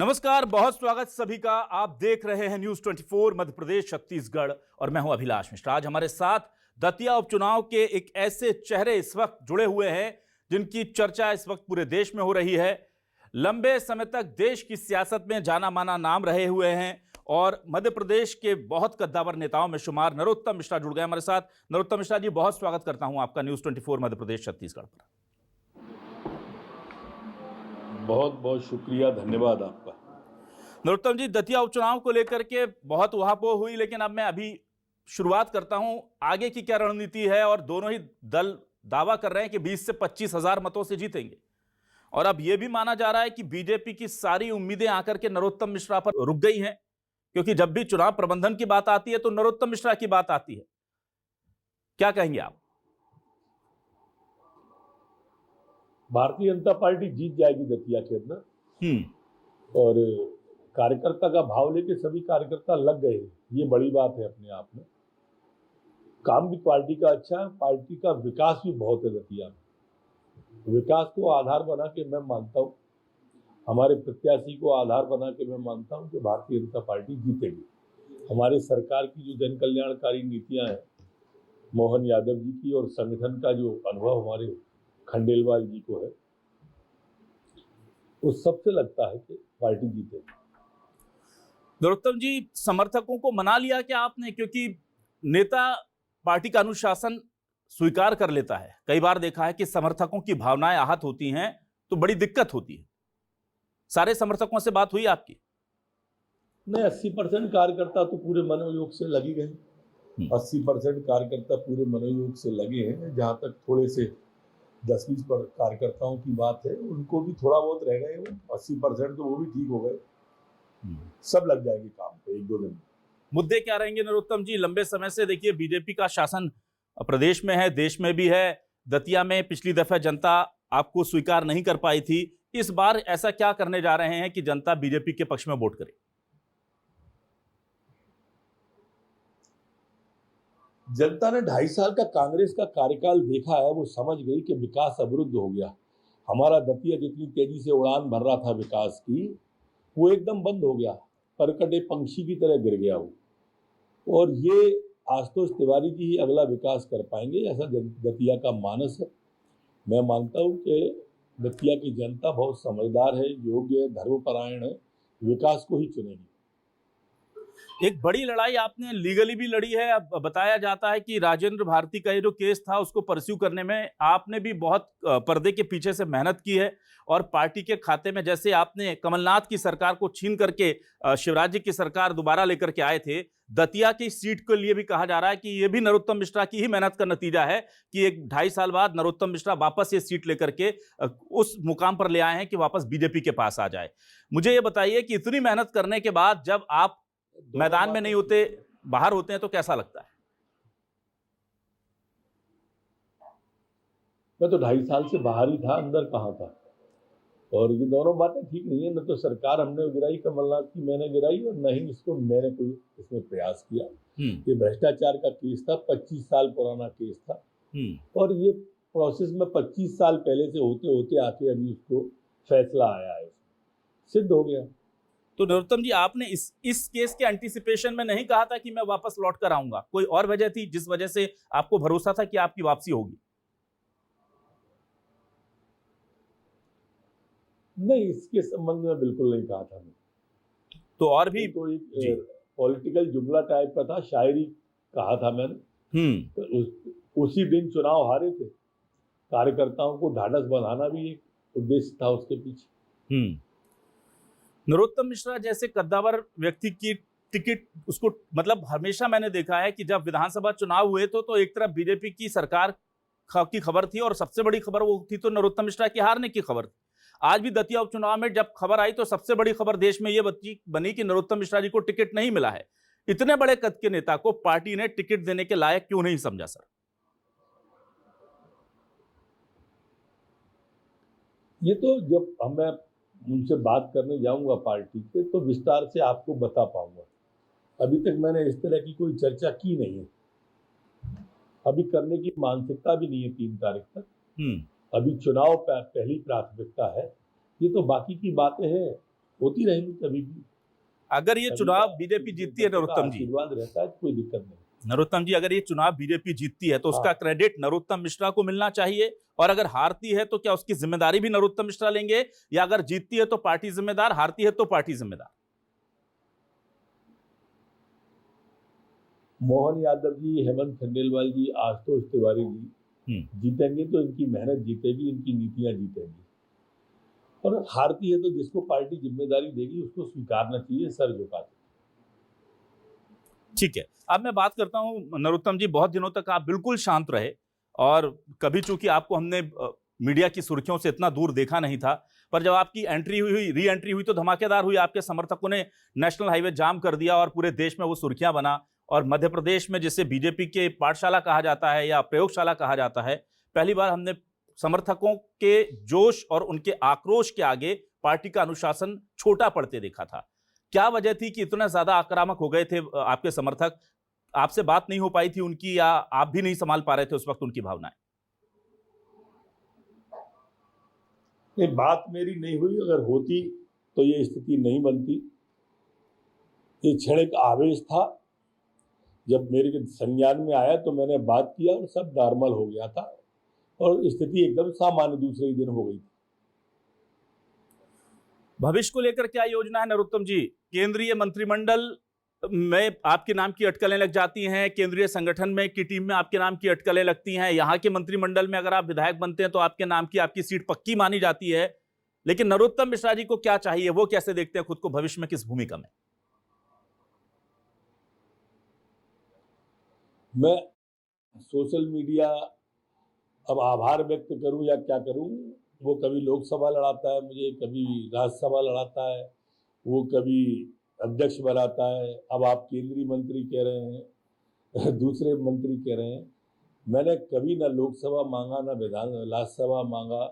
नमस्कार, बहुत स्वागत सभी का। आप देख रहे हैं न्यूज 24 मध्य प्रदेश छत्तीसगढ़ और मैं हूं अभिलाष मिश्रा। आज हमारे साथ दतिया उपचुनाव के एक ऐसे चेहरे इस वक्त जुड़े हुए हैं जिनकी चर्चा इस वक्त पूरे देश में हो रही है। लंबे समय तक देश की सियासत में जाना माना नाम रहे हुए हैं और मध्य प्रदेश के बहुत कद्दावर नेताओं में शुमार नरोत्तम मिश्रा जुड़ गए हमारे साथ। नरोत्तम मिश्रा जी, बहुत स्वागत करता हूं आपका न्यूज 24 मध्य प्रदेश छत्तीसगढ़ पर। बहुत बहुत शुक्रिया, धन्यवाद आपका। नरोत्तम जी, दतिया उपचुनाव को लेकर के बहुत उहापोह हुई, लेकिन अब मैं अभी शुरुआत करता हूं आगे की क्या रणनीति है। और दोनों ही दल दावा कर रहे हैं कि 20 से 25 हजार मतों से जीतेंगे और अब यह भी माना जा रहा है कि बीजेपी की सारी उम्मीदें आकर के नरोत्तम मिश्रा पर रुक गई हैं, क्योंकि जब भी चुनाव प्रबंधन की बात आती है तो नरोत्तम मिश्रा की बात आती है। क्या कहेंगे आप? भारतीय जनता पार्टी जीत जाएगी दतिया के अंदर और कार्यकर्ता का भाव लेके सभी कार्यकर्ता लग गए हैं, ये बड़ी बात है अपने आप में। काम भी पार्टी का अच्छा है, पार्टी का विकास भी बहुत है दतिया में। विकास को आधार बना के मैं मानता हूँ, हमारे प्रत्याशी को आधार बना के मैं मानता हूँ कि भारतीय जनता पार्टी जीतेगी। हमारे सरकार की जो जन कल्याणकारी नीतियां हैं, मोहन यादव जी की, और संगठन का जो अनुभव हमारे खंडेलवाल जी को है, उस सबसे लगता है कि पार्टी जीतेगी। नरोत्तम जी, समर्थकों को मना लिया क्या आपने? क्योंकि नेता पार्टी का अनुशासन स्वीकार कर लेता है, कई बार देखा है कि समर्थकों की भावनाएं आहत होती हैं तो बड़ी दिक्कत होती है। सारे समर्थकों से बात हुई आपकी? नहीं, 80% कार्यकर्ता तो पूरे मनोयोग से लगे गए। 80% कार्यकर्ता पूरे मनोयोग से लगे हैं। जहां तक थोड़े से 10-20 कार्यकर्ताओं की बात है, उनको भी थोड़ा बहुत रह गए। 80% तो वो भी ठीक हो गए। सब लग जाएंगे काम पे 1-2 दिन। मुद्दे क्या रहेंगे नरोत्तम जी? लंबे समय से देखिए बीजेपी का शासन प्रदेश में है, देश में भी है। दतिया में पिछली दफा जनता आपको स्वीकार नहीं कर पाई थी। इस बार ऐसा क्या करने जा रहे हैं कि जनता बीजेपी के पक्ष में वोट करे? जनता ने 2.5 साल का कांग्रेस का कार्यकाल देखा है, वो समझ गई कि विकास अवरुद्ध हो गया। हमारा दतिया जितनी तेजी से उड़ान भर रहा था विकास की, वो एकदम बंद हो गया, परकटे पंछी की तरह गिर गया वो। और ये आशुतोष तिवारी जी ही अगला विकास कर पाएंगे, ऐसा दतिया का मानस है। मैं मानता हूँ कि दतिया की जनता बहुत समझदार है, योग्य है, धर्मपरायण है, विकास को ही चुनेगी। एक बड़ी लड़ाई आपने लीगली भी लड़ी है। अब बताया जाता है कि राजेंद्र भारती का ये जो केस था उसको परस्यू करने में आपने भी बहुत पर्दे के पीछे से मेहनत की है और पार्टी के खाते में, जैसे आपने कमलनाथ की सरकार को छीन करके शिवराज जी की सरकार दोबारा लेकर के आए थे, दतिया की सीट के लिए भी कहा जा रहा है कि ये भी नरोत्तम मिश्रा की ही मेहनत का नतीजा है कि 1-2.5 साल बाद नरोत्तम मिश्रा वापस ये सीट लेकर के उस मुकाम पर ले आए हैं कि वापस बीजेपी के पास आ जाए। मुझे ये बताइए कि इतनी मेहनत करने के बाद जब आप मैदान में नहीं होते, बाहर होते हैं, तो कैसा लगता है? मैं तो 2.5 साल से बाहर ही था, अंदर कहाँ था। और ये दोनों बातें ठीक नहीं है। न तो सरकार हमने गिराई कमलनाथ की, मैंने गिराई, और न ही इसको मैंने कोई इसमें प्रयास किया। ये भ्रष्टाचार का केस था, 25 साल पुराना केस था। और ये प्रोसेस में 25 साल पहले से होते होते आके अभी उसको फैसला आया है, सिद्ध हो गया। तो नरोत्तम जी, आपने इस केस के एंटीसिपेशन में नहीं कहा था कि मैं वापस लौट कर आऊंगा? कोई और वजह थी जिस वजह से आपको भरोसा था कि आपकी वापसी होगी? नहीं, इसके संबंध में बिल्कुल नहीं कहा था मैं। तो और भी तो एक पॉलिटिकल जुमला टाइप का था, शायरी कहा था मैंने। तो उसी दिन चुनाव हारे थे। कार्यकर्ताओं को ढाढ़स बंधाना भी एक उद्देश्य था उसके पीछे। नरोत्तम मिश्रा जैसे कद्दावर व्यक्ति की टिकट, उसको मतलब हमेशा मैंने देखा है कि जब विधानसभा चुनाव हुए तो एक तरफ बीजेपी की सरकार की खबर थी और सबसे बड़ी खबर वो थी तो नरोत्तम मिश्रा की हारने की खबर थी। आज भी दतिया उपचुनाव में जब खबर आई तो सबसे बड़ी खबर देश में यह बनी कि नरोत्तम मिश्रा जी को टिकट नहीं मिला है। इतने बड़े कद के नेता को पार्टी ने टिकट देने के लायक क्यों नहीं समझा सर? ये तो जब मैं उनसे बात करने जाऊंगा पार्टी के, तो विस्तार से आपको बता पाऊंगा। अभी तक मैंने इस तरह की कोई चर्चा की नहीं है, अभी करने की मानसिकता भी नहीं है 3 तारीख तक। अभी चुनाव पहली प्राथमिकता है। ये तो बाकी की बातें हैं होती रहेंगी कभी भी। अगर ये कभी चुनाव का बीजेपी जीती है जनता का नरोत्तम जी, आशीर्वाद रहता है, कोई दिक्कत नहीं। नरोत्तम जी, अगर ये चुनाव बीजेपी जीतती है तो उसका हाँ, क्रेडिट नरोत्तम मिश्रा को मिलना चाहिए, और अगर हारती है तो क्या उसकी जिम्मेदारी भी नरोत्तम मिश्रा लेंगे, या अगर जीतती है तो पार्टी जिम्मेदार, हारती है तो पार्टी जिम्मेदार? मोहन यादव जी, हेमंत खंडेलवाल जी, आशुतोष तिवारी जी जीतेंगे तो इनकी मेहनत जीतेगी, इनकी नीतियां जीतेंगी। और हारती है तो जिसको पार्टी जिम्मेदारी देगी उसको स्वीकारना चाहिए, सर झुका के। ठीक है, अब मैं बात करता हूं नरोत्तम जी, बहुत दिनों तक आप बिल्कुल शांत रहे, और कभी चूंकि आपको हमने मीडिया की सुर्खियों से इतना दूर देखा नहीं था, पर जब आपकी एंट्री हुई, री एंट्री हुई, तो धमाकेदार हुई। आपके समर्थकों ने नेशनल हाईवे जाम कर दिया और पूरे देश में वो सुर्खियां बना। और मध्य प्रदेश में, जिसे बीजेपी के पाठशाला कहा जाता है या प्रयोगशाला कहा जाता है, पहली बार हमने समर्थकों के जोश और उनके आक्रोश के आगे पार्टी का अनुशासन छोटा पड़ते देखा था। क्या वजह थी कि इतना ज्यादा आक्रामक हो गए थे आपके समर्थक? आपसे बात नहीं हो पाई थी उनकी, या आप भी नहीं संभाल पा रहे थे उस वक्त उनकी भावनाएं? नहीं, बात मेरी नहीं हुई, अगर होती तो ये स्थिति नहीं बनती। ये क्षणिक आवेश था, जब मेरे संज्ञान में आया तो मैंने बात किया और सब नॉर्मल हो गया था, और स्थिति एकदम सामान्य दूसरे ही दिन हो गई थी। भविष्य को लेकर क्या योजना है नरोत्तम जी? केंद्रीय मंत्रिमंडल में आपके नाम की अटकलें लग जाती हैं, केंद्रीय संगठन में की टीम में आपके नाम की अटकलें लगती हैं, यहाँ के मंत्रिमंडल में अगर आप विधायक बनते हैं तो आपके नाम की आपकी सीट पक्की मानी जाती है। लेकिन नरोत्तम मिश्रा जी को क्या चाहिए? वो कैसे देखते हैं खुद को भविष्य में, किस भूमिका में? मैं सोशल मीडिया, अब आभार व्यक्त करूं या क्या करूं, वो कभी लोकसभा लड़ाता है मुझे, कभी राज्यसभा लड़ाता है, वो कभी अध्यक्ष बनाता है। अब आप केंद्रीय मंत्री कह रहे हैं दूसरे मंत्री कह रहे हैं। मैंने कभी ना लोकसभा मांगा, ना राज्यसभा मांगा,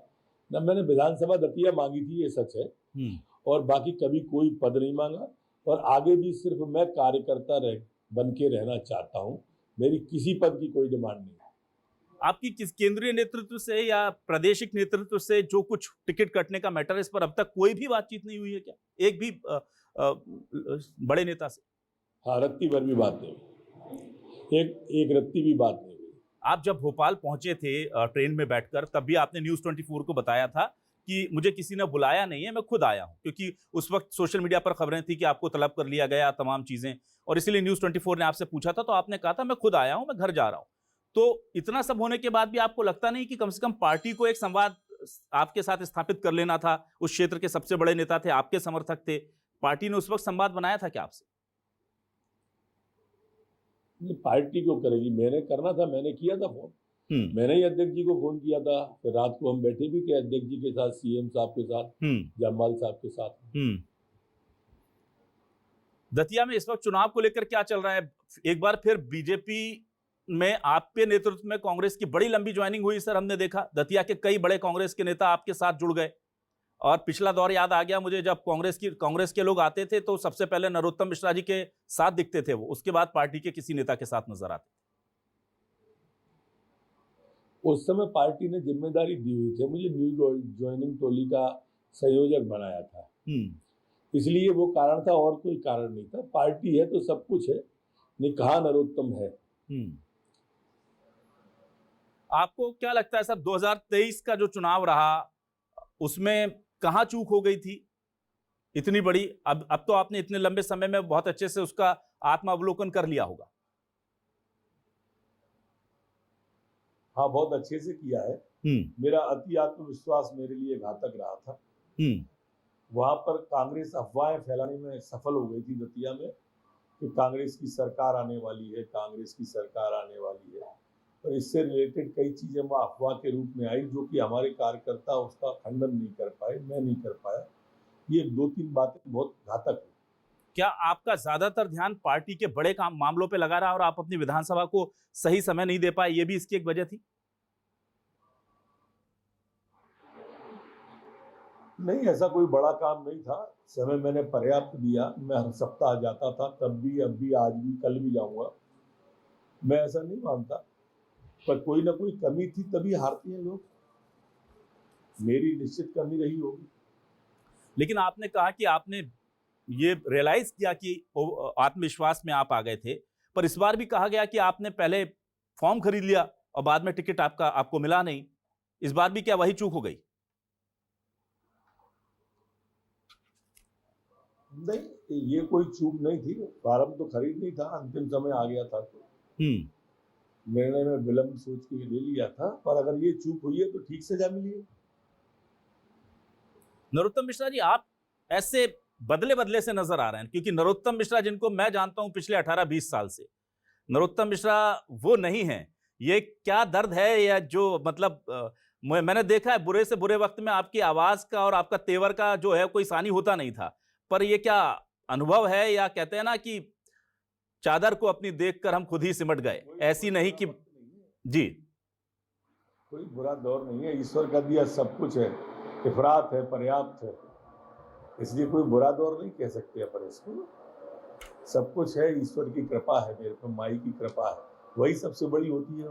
ना मैंने विधानसभा दतिया मांगी थी, ये सच है। और बाकी कभी कोई पद नहीं मांगा, और आगे भी सिर्फ मैं कार्यकर्ता बन के रहना चाहता हूं। मेरी किसी पद की कोई डिमांड नहीं। आपकी किस केंद्रीय नेतृत्व से या प्रादेशिक नेतृत्व से जो कुछ टिकट कटने का मैटर है, इस पर अब तक कोई भी बातचीत नहीं हुई है क्या, एक भी बड़े नेता से? हाँ, रत्ती भर भी बात नहीं हुई, एक रत्ती भी बात नहीं हुई। आप जब भोपाल पहुंचे थे ट्रेन में बैठकर, तब भी आपने न्यूज़ 24 को बताया था कि मुझे किसी ने बुलाया नहीं है, मैं खुद आया हूं, क्योंकि उस वक्त सोशल मीडिया पर खबरें थी कि आपको तलब कर लिया गया, तमाम चीजें, और इसीलिए न्यूज़ 24 ने आपसे पूछा था, तो आपने कहा था मैं खुद आया हूं, मैं घर जा रहा हूं। तो इतना सब होने के बाद भी आपको लगता नहीं कि कम से कम पार्टी को एक संवाद आपके साथ स्थापित कर लेना था? उस क्षेत्र के सबसे बड़े नेता थे, आपके समर्थक थे, पार्टी ने उस वक्त संवाद बनाया था क्या आपसे? पार्टी क्यों करेगी, मैंने करना था, मैंने किया था फोन। मैंने ही अध्यक्ष जी को फोन किया था, फिर रात को हम बैठे भी थे अध्यक्ष जी के साथ, सीएम साहब के साथ, जामवाल साहब के साथ। दतिया में इस वक्त चुनाव को लेकर क्या चल रहा है? एक बार फिर बीजेपी में आपके नेतृत्व में कांग्रेस की बड़ी लंबी ज्वाइनिंग हुई सर, हमने देखा दतिया के कई बड़े कांग्रेस के नेता आपके साथ जुड़ गए। और पिछला दौर याद आ गया मुझे, जब कांग्रेस के लोग आते थे तो सबसे पहले नरोत्तम मिश्रा जी के साथ दिखते थे वो, उसके बाद पार्टी के किसी नेता के साथ नजर आते थे। उस समय पार्टी ने जिम्मेदारी दी हुई थी मुझे, न्यू ज्वाइनिंग टोली का संयोजक बनाया था, इसलिए वो कारण था, और कोई कारण नहीं था। पार्टी है तो सब कुछ है, निकाह नरोत्तम है। आपको क्या लगता है सर, 2023 का जो चुनाव रहा उसमें कहां चूक हो गई थी इतनी बड़ी? अब तो आपने इतने लंबे समय में बहुत अच्छे से उसका आत्मावलोकन कर लिया होगा। हाँ, बहुत अच्छे से किया है। मेरा अति आत्मविश्वास मेरे लिए घातक रहा था। वहां पर कांग्रेस अफवाहें फैलाने में सफल हो गई थी दतिया में कि कांग्रेस की सरकार आने वाली है, कांग्रेस की सरकार आने वाली है। तो इससे रिलेटेड कई चीजें वहाँ अफवाह के रूप में आई, जो कि हमारे कार्यकर्ता उसका खंडन नहीं कर पाए, मैं नहीं कर पाया। ये 2-3 बातें बहुत घातक है। क्या आपका ज्यादातर ध्यान पार्टी के बड़े मामलों पे लगा रहा और आप अपनी विधानसभा को सही समय नहीं दे पाए, ये भी इसकी एक वजह थी? नहीं, ऐसा कोई बड़ा काम नहीं था, समय मैंने पर्याप्त दिया। मैं हर सप्ताह जाता था, तब भी, अब भी, आज भी, कल भी जाऊंगा। मैं ऐसा नहीं मानता, पर कोई ना कोई कमी थी, तभी हारते हैं लोग। मेरी निश्चित कमी रही होगी। लेकिन आपने कहा कि आपने ये रियलाइज किया कि आत्मविश्वास में आप आ गए थे, पर इस बार भी कहा गया कि आपने पहले फॉर्म खरीद लिया और बाद में टिकट आपको मिला नहीं। इस बार भी क्या वही चूक हो गई? नहीं, ये कोई चूक नहीं थी। फॉर्म तो खरीद नहीं था, अंतिम समय आ गया था तो निर्णय में विलंब सोच के ले लिया था। पर अगर ये चूक हुई है तो ठीक सजा मिली है। नरोत्तम मिश्रा जी, आप ऐसे बदले बदले से नजर आ रहे हैं, क्योंकि नरोत्तम मिश्रा जिनको मैं जानता हूं पिछले 18-20 साल से, नरोत्तम मिश्रा वो नहीं है। ये क्या दर्द है, या जो मतलब मैंने देखा है बुरे से बुरे वक्त में आपकी आवाज का और आपका तेवर का जो है कोई सानी होता नहीं था, पर ये क्या अनुभव है, या कहते हैं ना कि चादर को अपनी देखकर हम खुद ही सिमट गए, ऐसी नहीं कि जी कोई बुरा दौर नहीं है। ईश्वर का दिया सब कुछ है, इफरात है, पर्याप्त है, इसलिए कोई बुरा दौर नहीं कह सकते अपन इसको। सब कुछ है, ईश्वर की कृपा है, मेरे पर माई की कृपा है, वही सबसे बड़ी होती है।